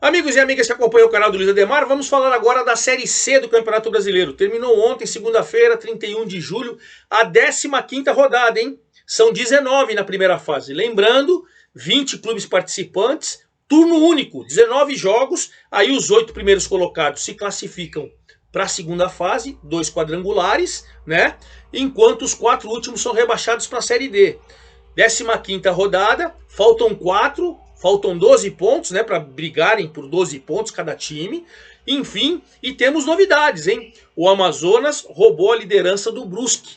Amigos e amigas que acompanham o canal do Luiz Ademar, vamos falar agora da Série C do Campeonato Brasileiro. Terminou ontem, segunda-feira, 31 de julho, a 15ª rodada, hein? São 19 na primeira fase. Lembrando, 20 clubes participantes, turno único, 19 jogos. Aí os 8 primeiros colocados se classificam para a segunda fase, 2 quadrangulares, né? Enquanto os 4 últimos são rebaixados para a Série D. 15ª rodada, faltam 4... Faltam 12 pontos, né, para brigarem por 12 pontos cada time. Enfim, e temos novidades, hein? O Amazonas roubou a liderança do Brusque.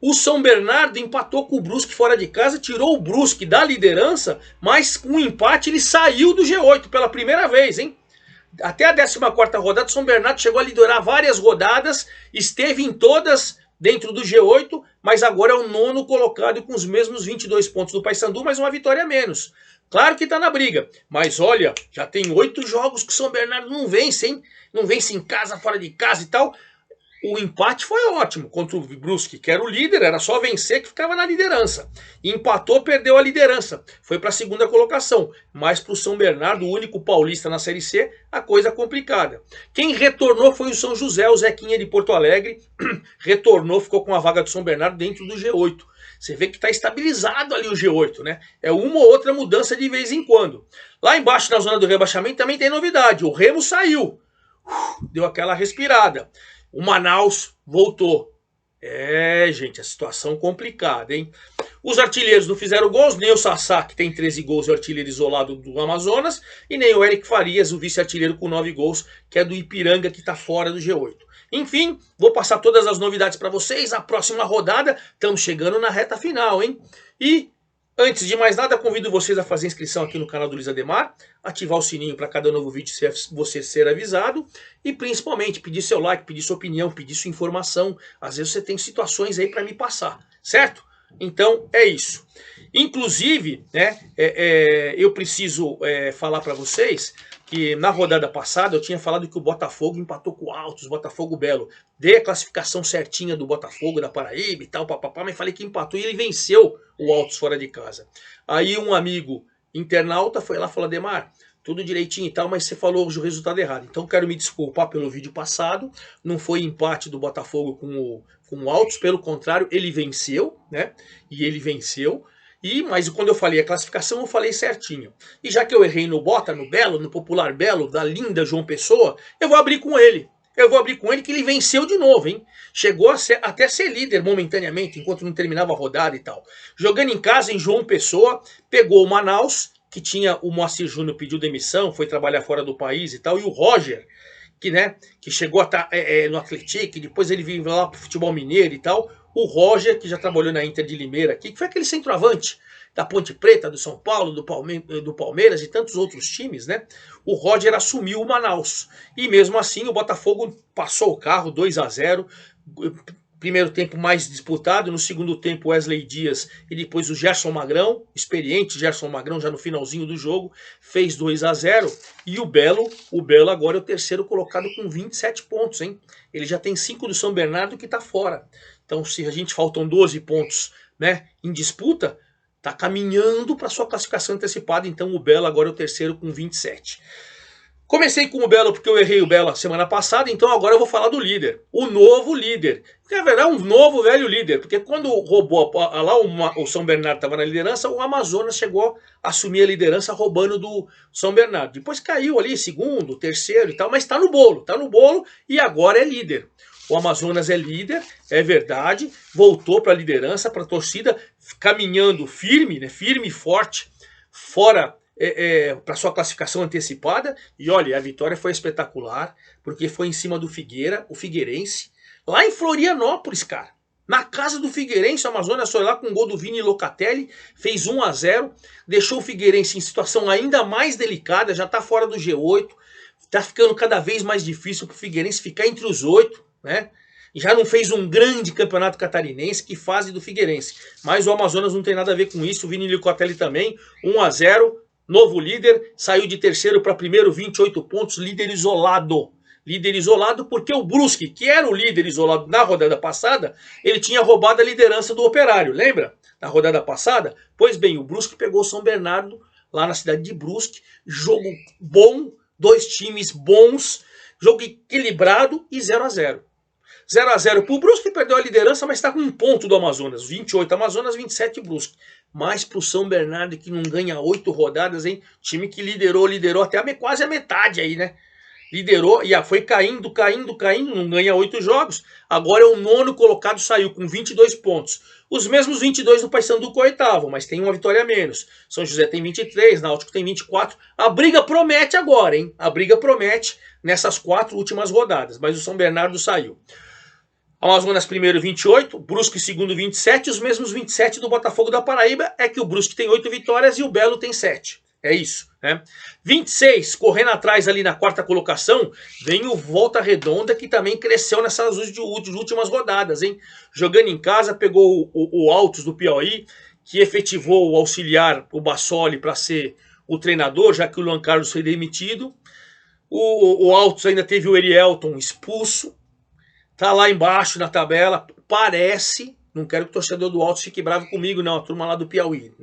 O São Bernardo empatou com o Brusque fora de casa, tirou o Brusque da liderança, mas com um empate ele saiu do G8 pela primeira vez, hein? Até a 14ª rodada, o São Bernardo chegou a liderar várias rodadas, esteve em todas dentro do G8, mas agora é o 9º colocado com os mesmos 22 pontos do Paysandu, mas uma vitória a menos. Claro que está na briga, mas olha, já tem 8 jogos que o São Bernardo não vence, hein? Não vence em casa, fora de casa e tal. O empate foi ótimo contra o Brusque, que era o líder, era só vencer que ficava na liderança. Empatou, perdeu a liderança, foi para a segunda colocação. Mas para o São Bernardo, o único paulista na Série C, a coisa complicada. Quem retornou foi o São José, o Zequinha de Porto Alegre. Retornou, ficou com a vaga do São Bernardo dentro do G8. Você vê que está estabilizado ali o G8, né? É uma ou outra mudança de vez em quando. Lá embaixo, na zona do rebaixamento, também tem novidade. O Remo saiu. Deu aquela respirada. O Manaus voltou. É, gente, a situação complicada, hein? Os artilheiros não fizeram gols, nem o Sassá, que tem 13 gols, é o artilheiro isolado do Amazonas, e nem o Eric Farias, o vice-artilheiro com 9 gols, que é do Ipiranga, que está fora do G8. Enfim, vou passar todas as novidades para vocês. A próxima rodada, estamos chegando na reta final, hein? E, antes de mais nada, convido vocês a fazer inscrição aqui no canal do Luiz Ademar, ativar o sininho para cada novo vídeo você ser avisado e, principalmente, pedir seu like, pedir sua opinião, pedir sua informação. Às vezes você tem situações aí para me passar, certo? Então, é isso. Inclusive, né, eu preciso falar para vocês que na rodada passada eu tinha falado que o Botafogo empatou com o Altos, Botafogo Belo. Dei a classificação certinha do Botafogo da Paraíba e tal, papapá, mas falei que empatou e ele venceu o Altos fora de casa. Aí um amigo internauta foi lá e falou: Ademar, tudo direitinho e tal, mas você falou o resultado errado. Então quero me desculpar pelo vídeo passado, não foi empate do Botafogo com o Altos, pelo contrário, ele venceu, né? E ele venceu. Mas quando eu falei a classificação, eu falei certinho. E já que eu errei no Bota, no Belo, no Popular Belo, da linda João Pessoa, eu vou abrir com ele. Eu vou abrir com ele que ele venceu de novo, hein? Chegou até ser líder momentaneamente, enquanto não terminava a rodada e tal. Jogando em casa, em João Pessoa, pegou o Manaus, que tinha o Moacir Júnior, pediu demissão, foi trabalhar fora do país e tal, e o Roger, que chegou a estar no Atlético, depois ele veio lá pro futebol mineiro e tal. O Roger, que já trabalhou na Inter de Limeira aqui, que foi aquele centroavante da Ponte Preta, do São Paulo, do Palmeiras e tantos outros times, né? O Roger assumiu o Manaus. E mesmo assim o Botafogo passou o carro, 2-0. Primeiro tempo mais disputado, no segundo tempo Wesley Dias e depois o Gerson Magrão, experiente Gerson Magrão já no finalzinho do jogo, fez 2-0. E o Belo agora é o terceiro colocado com 27 pontos, hein? Ele já tem 5 do São Bernardo que está fora. Então, se a gente faltam 12 pontos, né, em disputa, está caminhando para sua classificação antecipada. Então, o Belo agora é o terceiro com 27. Comecei com o Belo porque eu errei o Belo semana passada, então agora eu vou falar do líder. O novo líder. Que na verdade é um novo velho líder, porque quando roubou lá o São Bernardo estava na liderança, o Amazonas chegou a assumir a liderança roubando do São Bernardo. Depois caiu ali segundo, terceiro e tal, mas está no bolo e agora é líder. O Amazonas é líder, é verdade, voltou para a liderança, para a torcida, caminhando firme, né, firme e forte, fora para sua classificação antecipada. E olha, a vitória foi espetacular, porque foi em cima do Figueira, o Figueirense, lá em Florianópolis, cara. Na casa do Figueirense, o Amazonas foi lá com o gol do Vini Locatelli, fez 1-0, deixou o Figueirense em situação ainda mais delicada, já está fora do G8, está ficando cada vez mais difícil para o Figueirense ficar entre os 8, né? Já não fez um grande campeonato catarinense, que fase do Figueirense. Mas o Amazonas não tem nada a ver com isso, o Vini Locatelli também, 1-0, novo líder, saiu de terceiro para primeiro, 28 pontos, líder isolado. Líder isolado porque o Brusque, que era o líder isolado na rodada passada, ele tinha roubado a liderança do Operário, lembra? Na rodada passada? Pois bem, o Brusque pegou o São Bernardo lá na cidade de Brusque. Jogo bom, dois times bons, jogo equilibrado e 0-0. 0-0 pro Brusque, perdeu a liderança, mas está com um ponto do Amazonas. 28 Amazonas, 27 Brusque. Mas pro São Bernardo, que não ganha 8 rodadas, hein? Time que liderou até quase a metade aí, né? Liderou e foi caindo, não ganha 8 jogos. Agora é o nono colocado, saiu com 22 pontos. Os mesmos 22 do Paysandu com o oitavo, mas tem uma vitória a menos. São José tem 23, Náutico tem 24. A briga promete agora, hein? A briga promete nessas 4 últimas rodadas, mas o São Bernardo saiu. Amazonas primeiro 28, Brusque segundo 27, os mesmos 27 do Botafogo da Paraíba, é que o Brusque tem 8 vitórias e o Belo tem 7. É isso, né? 26, correndo atrás ali na quarta colocação, vem o Volta Redonda, que também cresceu nessas últimas rodadas, hein? Jogando em casa, pegou o Altos do Piauí, que efetivou o auxiliar, o Bassoli, para ser o treinador, já que o Luan Carlos foi demitido. O Altos ainda teve o Erielton expulso. Tá lá embaixo na tabela, parece, não quero que o torcedor do Altos fique bravo comigo não, a turma lá do Piauí,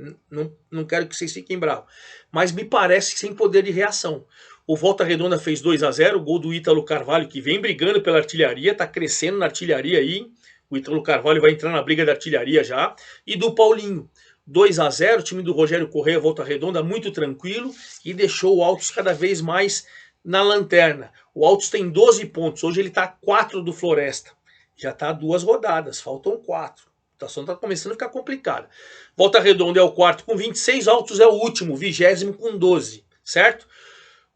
não quero que vocês fiquem bravos, mas me parece sem poder de reação. O Volta Redonda fez 2-0, gol do Ítalo Carvalho, que vem brigando pela artilharia, tá crescendo na artilharia aí, o Ítalo Carvalho vai entrar na briga da artilharia já, e do Paulinho. 2-0, o time do Rogério Correia, Volta Redonda, muito tranquilo, e deixou o Altos cada vez mais na lanterna. O Altos tem 12 pontos, hoje ele está a 4 do Floresta. Já está a 2 rodadas, faltam 4. A situação está começando a ficar complicada. Volta Redonda é o quarto com 26, Altos é o último, 20º com 12, certo?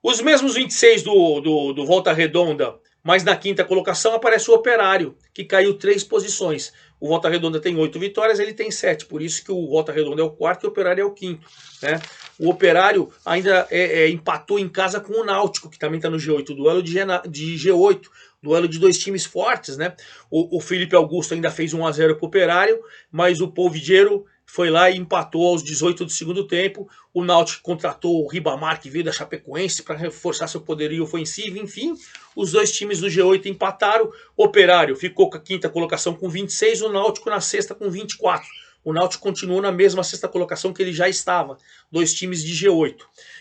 Os mesmos 26 do Volta Redonda, mas na quinta colocação aparece o Operário, que caiu 3 posições. O Volta Redonda tem 8 vitórias, ele tem 7, por isso que o Volta Redonda é o quarto e o Operário é o quinto, né? O Operário ainda empatou em casa com o Náutico, que também está no G8, duelo de G8, duelo de 2 times fortes, né? O Felipe Augusto ainda fez 1-0 para o Operário, mas o Polvidiero foi lá e empatou aos 18 do segundo tempo. O Náutico contratou o Ribamar, que veio da Chapecoense, para reforçar seu poderio ofensivo. Enfim, os 2 times do G8 empataram. O Operário ficou com a quinta colocação com 26, o Náutico na sexta com 24. O Náutico continuou na mesma sexta colocação que ele já estava. 2 times de G8.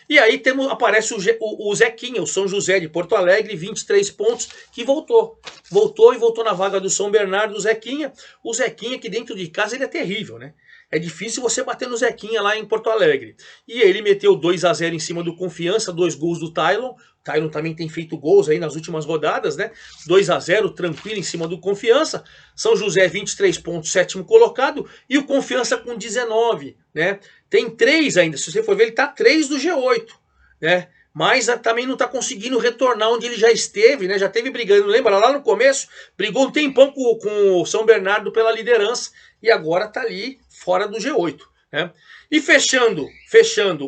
E aí aparece o Zequinha, o São José de Porto Alegre, 23 pontos, que voltou. Voltou na vaga do São Bernardo, o Zequinha. O Zequinha, que dentro de casa ele é terrível, né? É difícil você bater no Zequinha lá em Porto Alegre. E ele meteu 2-0 em cima do Confiança, 2 gols do Tylon. O Tylon também tem feito gols aí nas últimas rodadas, né? 2-0, tranquilo em cima do Confiança. São José, 23 pontos, sétimo colocado. E o Confiança com 19, né? Tem 3 ainda, se você for ver, ele tá 3 do G8, né? Mas também não está conseguindo retornar onde ele já esteve, né? Já esteve brigando, lembra? Lá no começo, brigou um tempão com o São Bernardo pela liderança e agora está ali fora do G8, né? E fechando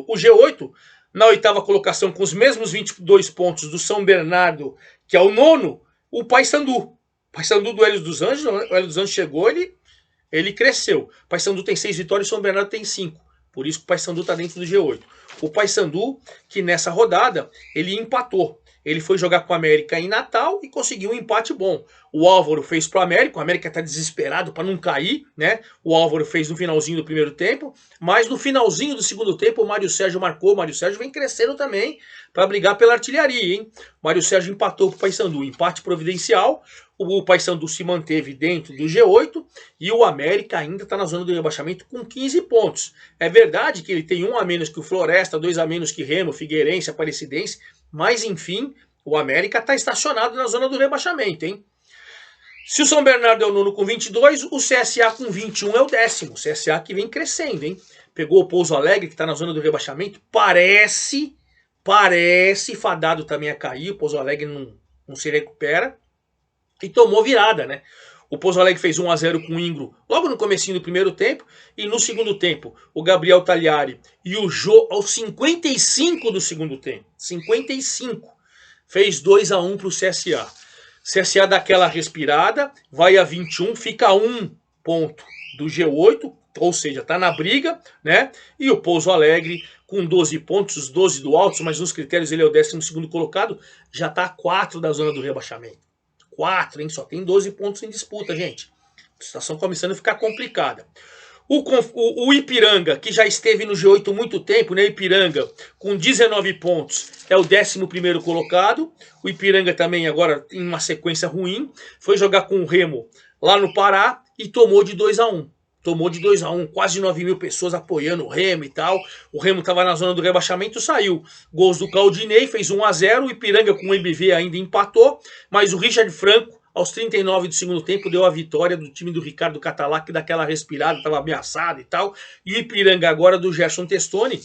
o G8, na oitava colocação, com os mesmos 22 pontos do São Bernardo, que é o nono, o Paysandu. O Paysandu do Hélio dos Anjos, o Hélio dos Anjos chegou, ele cresceu. O Paysandu tem 6 vitórias e o São Bernardo tem 5. Por isso que o Paysandu está dentro do G8. O Paysandu, que nessa rodada, ele empatou. Ele foi jogar com o América em Natal e conseguiu um empate bom. O Álvaro fez para o América está desesperado para não cair, né? O Álvaro fez no finalzinho do primeiro tempo, mas no finalzinho do segundo tempo o Mário Sérgio marcou. O Mário Sérgio vem crescendo também para brigar pela artilharia, hein? O Mário Sérgio empatou para o Paysandu, empate providencial. O Paysandu se manteve dentro do G8 e o América ainda está na zona do rebaixamento com 15 pontos. É verdade que ele tem 1 a menos que o Floresta, 2 a menos que Remo, Figueirense, Aparecidense, mas enfim, o América está estacionado na zona do rebaixamento, hein? Se o São Bernardo é o nono com 22, o CSA com 21 é o décimo. O CSA que vem crescendo, hein? Pegou o Pouso Alegre, que está na zona do rebaixamento, parece fadado também a cair. O Pouso Alegre não se recupera. E tomou virada, né? O Pouso Alegre fez 1-0 com o Ingro logo no comecinho do primeiro tempo. E no segundo tempo, o Gabriel Tagliari e o Jô, aos 55 do segundo tempo, 55, fez 2-1 para o CSA. CSA dá aquela respirada, vai a 21, fica a 1 ponto do G8, ou seja, tá na briga, né? E o Pouso Alegre com 12 pontos, os 12 do Altos, mas nos critérios ele é o 12º colocado, já tá a 4 da zona do rebaixamento. 4, hein? Só tem 12 pontos em disputa, gente. A situação começando a ficar complicada. O Ipiranga, que já esteve no G8 muito tempo, né? Ipiranga, com 19 pontos, é o 11º colocado. O Ipiranga também agora em uma sequência ruim. Foi jogar com o Remo lá no Pará e tomou de 2-1. Tomou de 2-1, quase 9 mil pessoas apoiando o Remo e tal. O Remo estava na zona do rebaixamento, saiu. Gols do Claudinei, fez 1-0. O Ipiranga com o MBV ainda empatou. Mas o Richard Franco, aos 39 do segundo tempo, deu a vitória do time do Ricardo Catalá, que daquela respirada, estava ameaçado e tal. E o Ipiranga agora do Gerson Testoni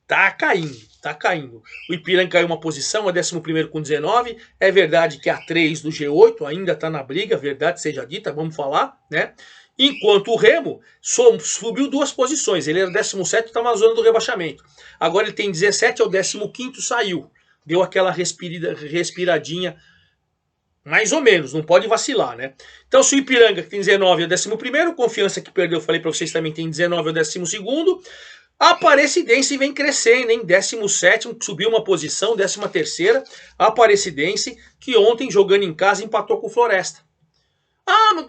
tá caindo, tá caindo. O Ipiranga caiu uma posição, é 11º com 19. É verdade que a 3 do G8 ainda tá na briga, verdade seja dita, vamos falar, né? Enquanto o Remo subiu 2 posições. Ele era 17º, estava na zona do rebaixamento. Agora ele tem 17, é o 15º, saiu. Deu aquela respiradinha, mais ou menos, não pode vacilar, né? Então, se o Ipiranga, que tem 19, é o 11º, Confiança, que perdeu, falei para vocês, também tem 19, é o 12º. A Aparecidense vem crescendo, hein? 17º, subiu uma posição, 13ª. A Aparecidense, que ontem, jogando em casa, empatou com o Floresta. Ah,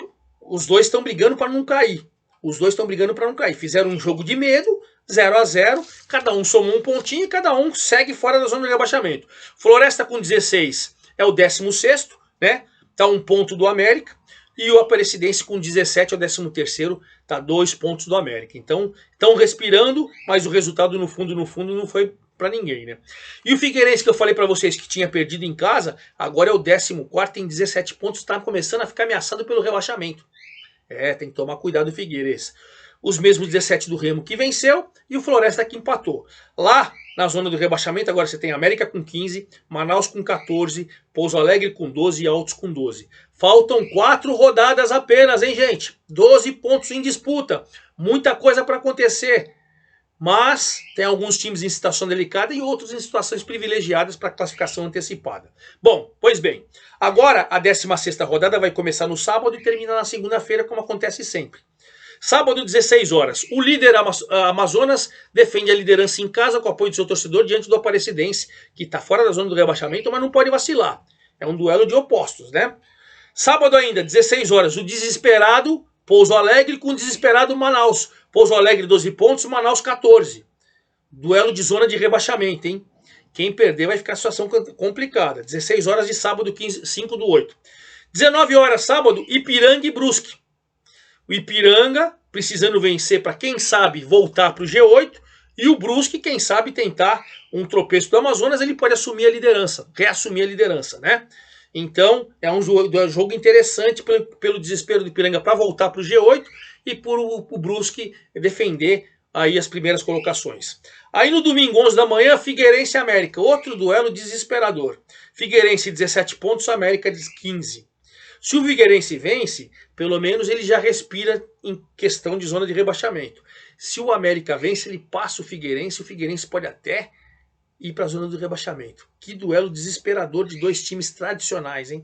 os dois estão brigando para não cair. Os dois estão brigando para não cair. Fizeram um jogo de medo, 0-0. Cada um somou um pontinho e cada um segue fora da zona de rebaixamento. Floresta com 16 é o 16º, né? Tá 1 ponto do América. E o Aparecidense com 17 é o 13º, tá 2 pontos do América. Então, estão respirando, mas o resultado no fundo não foi para ninguém, né? E o Figueirense, que eu falei para vocês que tinha perdido em casa, agora é o 14º, tem 17 pontos, tá começando a ficar ameaçado pelo rebaixamento. É, tem que tomar cuidado o Figueirense. Os mesmos 17 do Remo que venceu e o Floresta que empatou. Lá na zona do rebaixamento agora você tem América com 15, Manaus com 14, Pouso Alegre com 12 e Altos com 12. Faltam 4 rodadas apenas, hein, gente? 12 pontos em disputa. Muita coisa para acontecer. Mas tem alguns times em situação delicada e outros em situações privilegiadas para classificação antecipada. Bom, pois bem, agora a 16ª rodada vai começar no sábado e termina na segunda-feira, como acontece sempre. Sábado, 16 horas, o líder Amazonas defende a liderança em casa com o apoio do seu torcedor diante do Aparecidense, que está fora da zona do rebaixamento, mas não pode vacilar. É um duelo de opostos, né? Sábado ainda, 16 horas, o desesperado Pouso Alegre com o desesperado Manaus. Pouso Alegre 12 pontos, Manaus 14. Duelo de zona de rebaixamento, hein? Quem perder vai ficar em situação complicada. 16 horas de sábado, 5/8. 19 horas sábado, Ipiranga e Brusque. O Ipiranga precisando vencer para, quem sabe, voltar para o G8. E o Brusque, quem sabe, tentar um tropeço do Amazonas, ele pode assumir a liderança, reassumir a liderança, né? Então, é um jogo interessante pelo desespero do Ipiranga para voltar para o G8 e por o Brusque defender aí as primeiras colocações. Aí no domingo, 11 da manhã, Figueirense e América. Outro duelo desesperador. Figueirense 17 pontos, América 15. Se o Figueirense vence, pelo menos ele já respira em questão de zona de rebaixamento. Se o América vence, ele passa o Figueirense pode até ir para a zona do rebaixamento. Que duelo desesperador de dois times tradicionais, hein?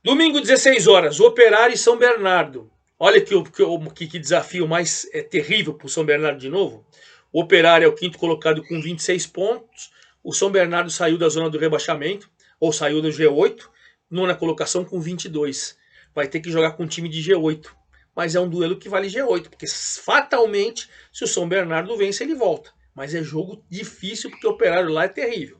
Domingo, 16 horas, Operário e São Bernardo. Olha que desafio mais terrível para o São Bernardo de novo. O Operário é o 5º colocado com 26 pontos. O São Bernardo saiu da zona do rebaixamento, ou saiu do G8, nona colocação com 22. Vai ter que jogar com um time de G8. Mas é um duelo que vale G8, porque fatalmente, se o São Bernardo vence, ele volta. Mas é jogo difícil, porque o Operário lá é terrível.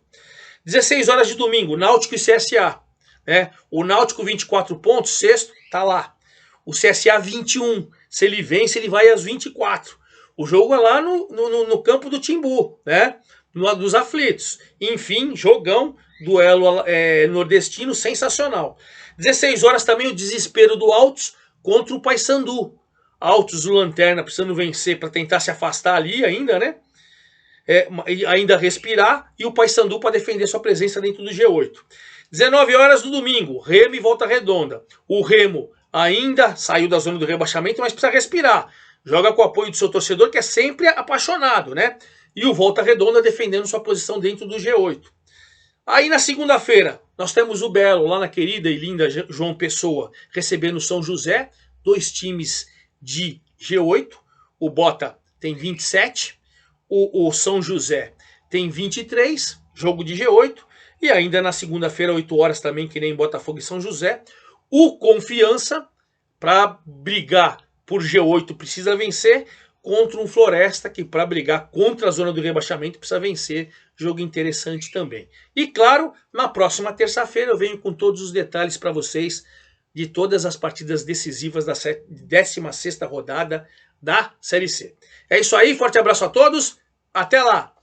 16 horas de domingo, Náutico e CSA. Né? O Náutico 24 pontos, sexto, tá lá. O CSA 21. Se ele vence, ele vai às 24. O jogo é lá no campo do Timbu, né? Dos aflitos. Enfim, jogão, duelo nordestino sensacional. 16 horas também o desespero do Altos contra o Paysandu. Altos do Lanterna precisando vencer para tentar se afastar ali ainda, né? Ainda respirar, e o Paysandu para defender sua presença dentro do G8. 19 horas do domingo, Remo e Volta Redonda. O Remo ainda saiu da zona do rebaixamento, mas precisa respirar. Joga com o apoio do seu torcedor, que é sempre apaixonado, né? E o Volta Redonda defendendo sua posição dentro do G8. Aí na segunda-feira, nós temos o Belo, lá na querida e linda João Pessoa, recebendo São José, dois times de G8. O Bota tem 27, o São José tem 23, jogo de G8. E ainda na segunda-feira, 8 horas também, que nem Botafogo e São José, o Confiança, para brigar por G8 precisa vencer, contra um Floresta que para brigar contra a zona do rebaixamento precisa vencer. Jogo interessante também. E claro, na próxima terça-feira eu venho com todos os detalhes para vocês de todas as partidas decisivas da 16ª rodada da Série C. É isso aí, forte abraço a todos, até lá!